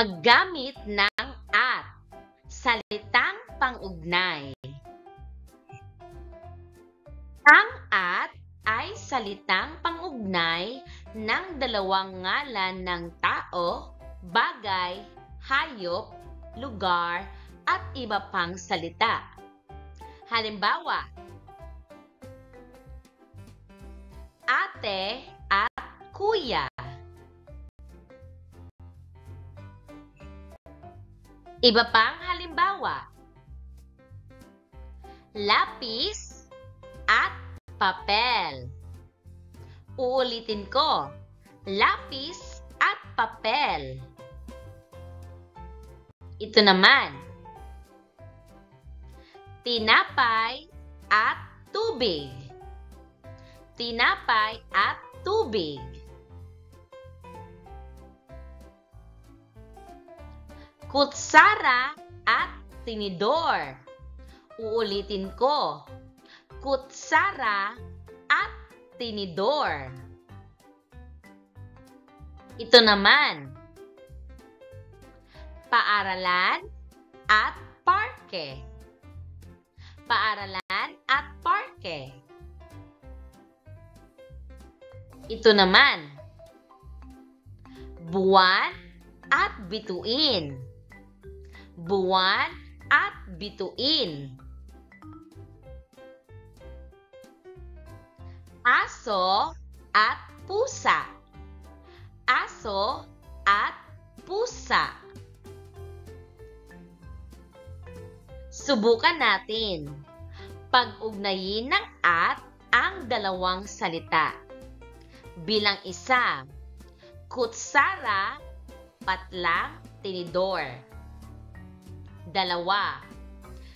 Paggamit ng at, salitang pang-ugnay. Ang at ay salitang pang-ugnay ng dalawang ngalan ng tao, bagay, hayop, lugar, at iba pang salita. Halimbawa, ate at kuya. Iba pang halimbawa, lapis at papel. Uulitin ko, lapis at papel. Ito naman, tinapay at tubig. Tinapay at tubig. Kutsara at tinidor. Uulitin ko, kutsara at tinidor. Ito naman, paaralan at parke. Paaralan at parke. Ito naman, buwan at bituin. Buwan at bituin. Aso at pusa. Aso at pusa. Subukan natin. Pag-ugnayin ng at ang dalawang salita. Bilang isa, kutsara, patlang, tinidor. Dalawa,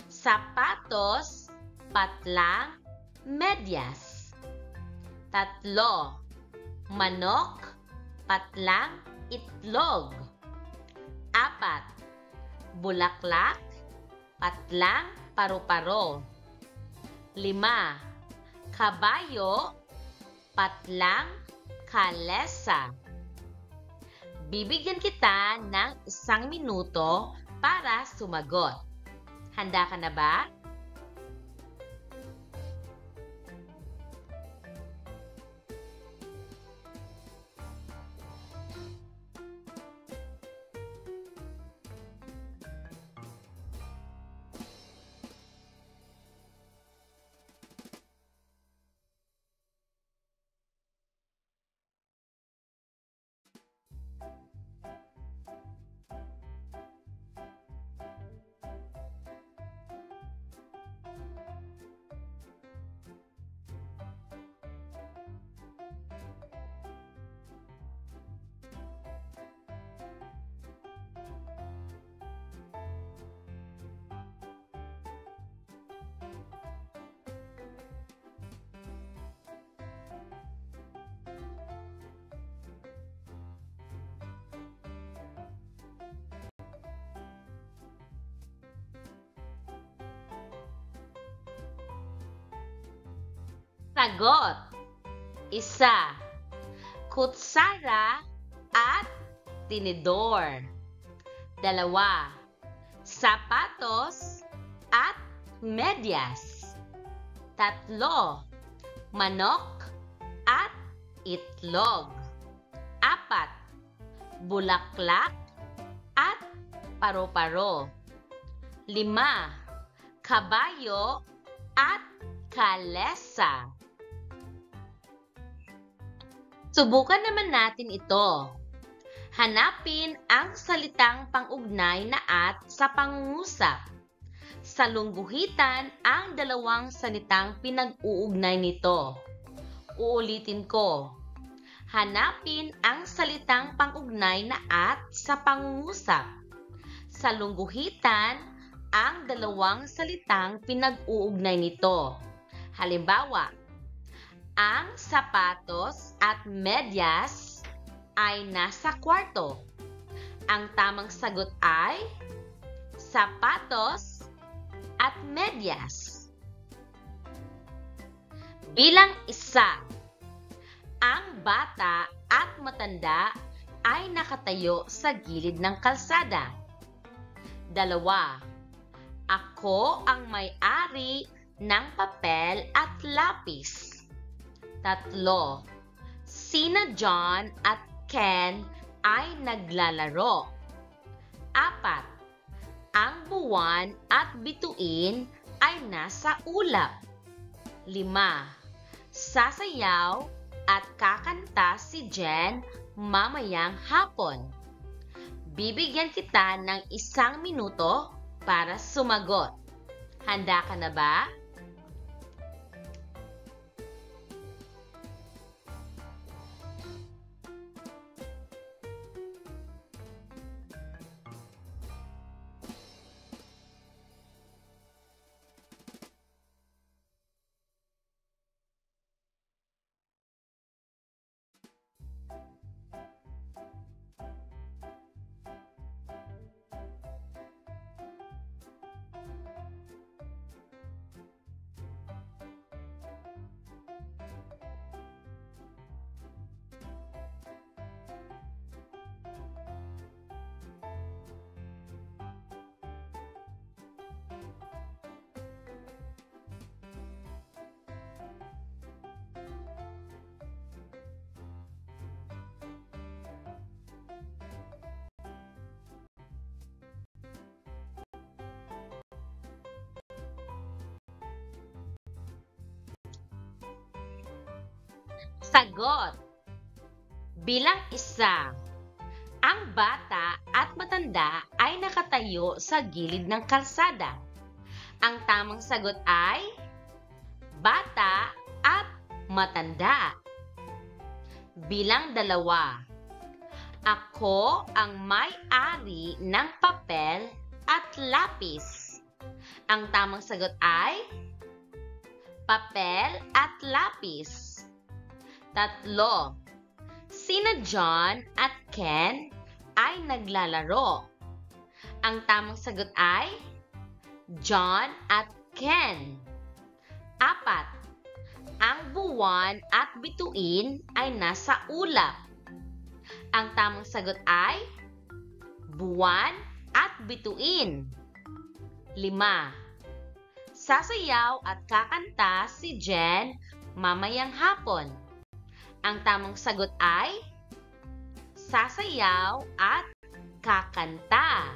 sapatos, patlang, medyas. Tatlo, manok, patlang, itlog. Apat, bulaklak, patlang, paru-paro. 5, kabayo, patlang, kalesa. Bibigyan kita ng 1 minuto para sumagot. Handa ka na ba? Sagot. 1, kutsara at tinidor. 2, sapatos at medyas. 3, manok at itlog. 4, bulaklak at paru-paro. 5, kabayo at kalesa. Subukan naman natin ito. Hanapin ang salitang pang-ugnay na at sa pangungusap. Salungguhitan ang dalawang salitang pinag-uugnay nito. Uulitin ko. Hanapin ang salitang pang-ugnay na at sa pangungusap. Salungguhitan ang dalawang salitang pinag-uugnay nito. Halimbawa, ang sapatos at medyas ay nasa kwarto. Ang tamang sagot ay sapatos at medyas. Bilang 1, ang bata at matanda ay nakatayo sa gilid ng kalsada? 2. Ako ang may-ari ng papel at lapis. 3. Sina John at Ken ay naglalaro. 4. Ang buwan at bituin ay nasa ulap. 5. Sasayaw at kakanta si Jen mamayang hapon. Bibigyan kita ng 1 minuto para sumagot. Handa ka na ba? Sagot. Bilang 1. Ang bata at matanda ay nakatayo sa gilid ng kalsada. Ang tamang sagot ay bata at matanda. Bilang 2. Ako ang may-ari ng papel at lapis. Ang tamang sagot ay papel at lapis. 3. Sina John at Ken ay naglalaro. Ang tamang sagot ay John at Ken. 4. Ang buwan at bituin ay nasa ulap. Ang tamang sagot ay buwan at bituin. 5. Sasayaw at kakanta si Jen mamayang hapon. Ang tamang sagot ay sasayaw at kakanta.